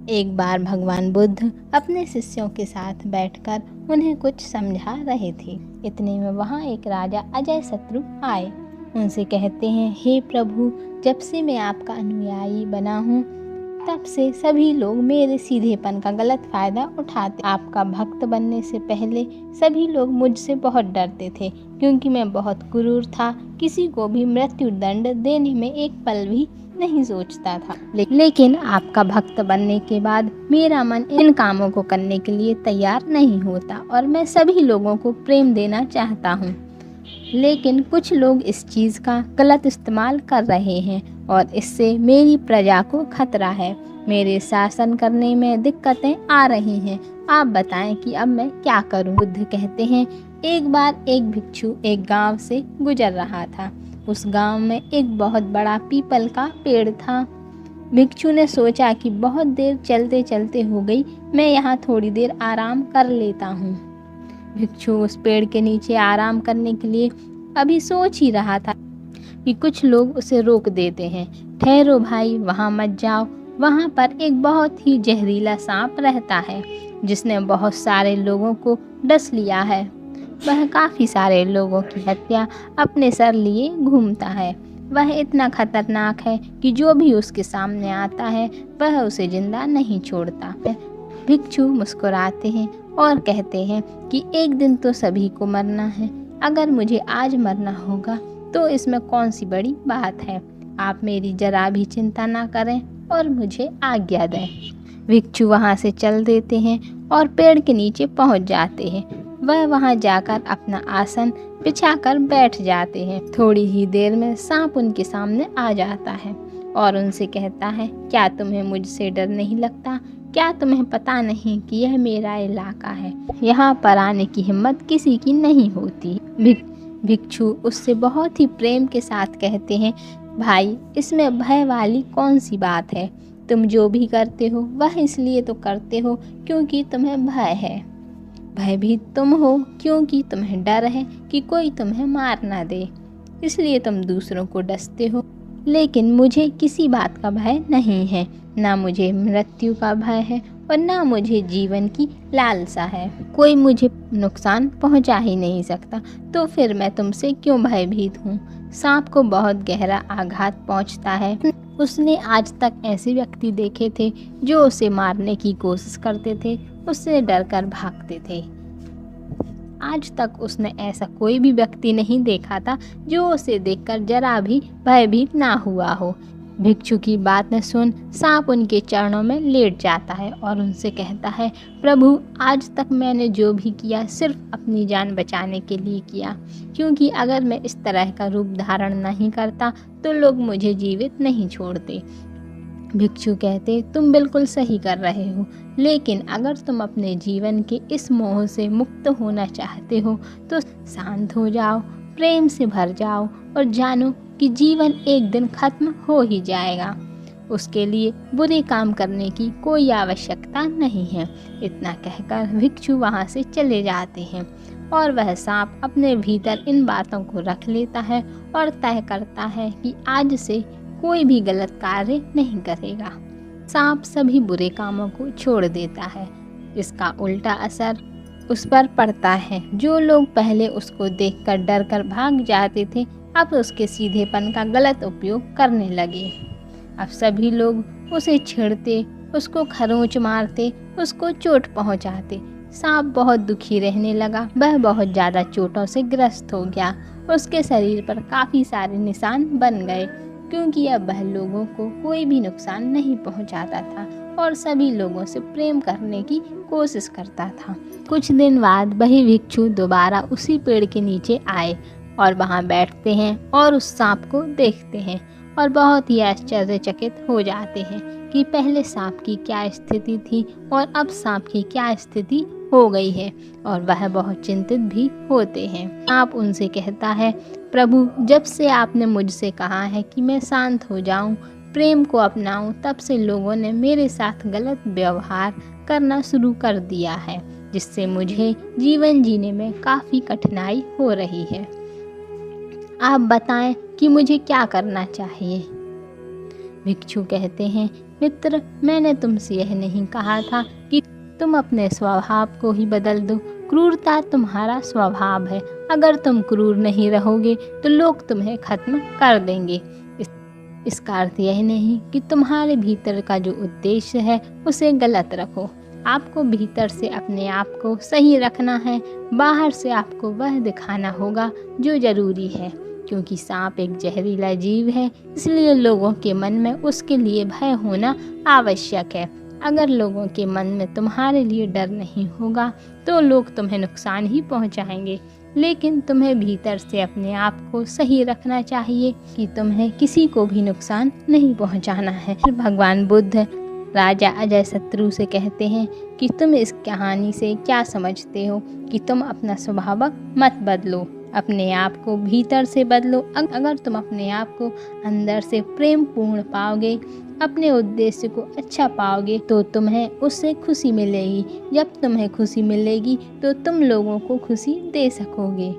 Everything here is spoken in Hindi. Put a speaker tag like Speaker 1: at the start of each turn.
Speaker 1: एक बार भगवान बुद्ध अपने शिष्यों के साथ बैठकर उन्हें कुछ समझा रहे थे। इतने में वहाँ एक राजा अजातशत्रु आए। उनसे कहते हैं, हे प्रभु, जब से मैं आपका अनुयायी बना हूँ तब से सभी लोग मेरे सीधेपन का गलत फायदा उठाते। आपका भक्त बनने से पहले सभी लोग मुझसे बहुत डरते थे, क्योंकि मैं बहुत क्रूर था। किसी को भी मृत्यु दंड देने में एक पल भी नहीं सोचता था। लेकिन आपका भक्त बनने के बाद मेरा मन इन कामों को करने के लिए तैयार नहीं होता और मैं सभी लोगों को प्रेम देना चाहता हूँ। लेकिन कुछ लोग इस चीज़ का गलत इस्तेमाल कर रहे हैं और इससे मेरी प्रजा को खतरा है। मेरे शासन करने में दिक्कतें आ रही हैं। आप बताएं कि अब मैं क्या करूं? बुद्ध कहते हैं, एक बार एक भिक्षु एक गांव से गुजर रहा था। उस गांव में एक बहुत बड़ा पीपल का पेड़ था। भिक्षु ने सोचा कि बहुत देर चलते चलते हो गई, मैं यहाँ थोड़ी देर आराम कर लेता हूँ। भिक्षु उस पेड़ के नीचे आराम करने के लिए अभी सोच ही रहा था कि कुछ लोग उसे रोक देते हैं। ठहरो भाई, वहाँ मत जाओ, वहाँ पर एक बहुत ही जहरीला सांप रहता है जिसने बहुत सारे लोगों को डस लिया है। वह काफ़ी सारे लोगों की हत्या अपने सर लिए घूमता है। वह इतना खतरनाक है कि जो भी उसके सामने आता है वह उसे जिंदा नहीं छोड़ता। भिक्षु मुस्कुराते हैं और कहते हैं कि एक दिन तो सभी को मरना है। अगर मुझे आज मरना होगा तो इसमें कौन सी बड़ी बात है। आप मेरी जरा भी चिंता ना करें और मुझे आज्ञा दें। भिक्षु वहाँ से चल देते हैं और पेड़ के नीचे पहुँच जाते हैं। वह वहाँ जाकर अपना आसन बिछाकर बैठ जाते हैं। थोड़ी ही देर में सांप उनके सामने आ जाता है और उनसे कहता है, क्या तुम्हें मुझसे डर नहीं लगता? क्या तुम्हें पता नहीं कि यह मेरा इलाका है? यहाँ पर आने की हिम्मत किसी की नहीं होती। भिक्षु उससे बहुत ही प्रेम के साथ कहते हैं, भाई, इसमें भय वाली कौन सी बात है? तुम जो भी करते हो वह इसलिए तो करते हो क्योंकि तुम्हें भय है। भयभीत तुम हो क्योंकि तुम्हें डर है कि कोई तुम्हें मार ना दे, इसलिए तुम दूसरों को डसते हो। लेकिन मुझे किसी बात का भय नहीं है, ना मुझे मृत्यु का भय है और ना मुझे जीवन की लालसा है। कोई मुझे नुकसान पहुंचा ही नहीं सकता, तो फिर मैं तुमसे क्यों भयभीत हूँ? सांप को बहुत गहरा आघात पहुंचता है। उसने आज तक ऐसे व्यक्ति देखे थे जो उसे मारने की कोशिश करते थे, उससे डरकर भागते थे। आज तक उसने ऐसा कोई भी व्यक्ति नहीं देखा था जो उसे देखकर जरा भी भयभीत ना हुआ हो। भिक्षु की बातें सुन सांप उनके चरणों में लेट जाता है और उनसे कहता है, प्रभु, आज तक मैंने जो भी किया सिर्फ अपनी जान बचाने के लिए किया, क्योंकि अगर मैं इस तरह का रूप धारण नहीं करता तो लोग मुझे जीवित नहीं छोड़ते। भिक्षु कहते, तुम बिल्कुल सही कर रहे हो, लेकिन अगर तुम अपने जीवन के इस मोह से मुक्त होना चाहते हो तो शांत हो जाओ, प्रेम से भर जाओ और जानो कि जीवन एक दिन खत्म हो ही जाएगा। उसके लिए बुरे काम करने की कोई आवश्यकता नहीं है। इतना कहकर भिक्षु वहाँ से चले जाते हैं और वह सांप अपने भीतर इन बातों को रख लेता है और तय करता है कि आज से कोई भी गलत कार्य नहीं करेगा। सांप सभी बुरे कामों को छोड़ देता है। इसका उल्टा असर उस पर पड़ता है। जो लोग पहले उसको देखकर डरकर भाग जाते थे, अब उसके सीधेपन का गलत उपयोग करने लगे। अब सभी लोग उसे छेड़ते, उसको खरोंच मारते, उसको चोट पहुंचाते। सांप बहुत दुखी रहने लगा। वह बहुत ज़्यादा चोटों से ग्रस्त हो गया। उसके शरीर पर काफ़ी सारे निशान बन गए, क्योंकि अब वह लोगों को कोई भी नुकसान नहीं पहुंचाता था और सभी लोगों से प्रेम करने की कोशिश करता था। कुछ दिन बाद वही भिक्षु दोबारा उसी पेड़ के नीचे आए और वहां बैठते हैं और उस सांप को देखते हैं और बहुत ही आश्चर्यचकित हो जाते हैं कि पहले सांप की क्या स्थिति थी और अब सांप की क्या स्थिति हो गई है, और वह बहुत चिंतित भी होते हैं। सांप उनसे कहता है, प्रभु, जब से आपने मुझसे कहा है कि मैं शांत हो जाऊं, प्रेम को अपनाऊं, तब से लोगों ने मेरे साथ गलत व्यवहार करना शुरू कर दिया है, जिससे मुझे जीवन जीने में काफ़ी कठिनाई हो रही है। आप बताएं कि मुझे क्या करना चाहिए? भिक्षु कहते हैं मित्र, मैंने तुमसे यह नहीं कहा था कि तुम अपने स्वभाव को ही बदल दो। क्रूरता तुम्हारा स्वभाव है। अगर तुम क्रूर नहीं रहोगे तो लोग तुम्हें खत्म कर देंगे। इसका अर्थ यह नहीं कि तुम्हारे भीतर का जो उद्देश्य है उसे गलत रखो। आपको भीतर से अपने आप को सही रखना है। बाहर से आपको वह दिखाना होगा जो जरूरी है, क्योंकि सांप एक जहरीला जीव है, इसलिए लोगों के मन में उसके लिए भय होना आवश्यक है। अगर लोगों के मन में तुम्हारे लिए डर नहीं होगा तो लोग तुम्हें नुकसान ही पहुंचाएंगे। लेकिन तुम्हें भीतर से अपने आप को सही रखना चाहिए कि तुम्हें किसी को भी नुकसान नहीं पहुंचाना है। भगवान बुद्ध राजा अजातशत्रु से कहते हैं कि तुम इस कहानी से क्या समझते हो कि तुम अपना स्वभाव मत बदलो, अपने आप को भीतर से बदलो। अगर तुम अपने आप को अंदर से प्रेम पूर्ण पाओगे, अपने उद्देश्य को अच्छा पाओगे, तो तुम्हें उससे खुशी मिलेगी। जब तुम्हें खुशी मिलेगी तो तुम लोगों को खुशी दे सकोगे।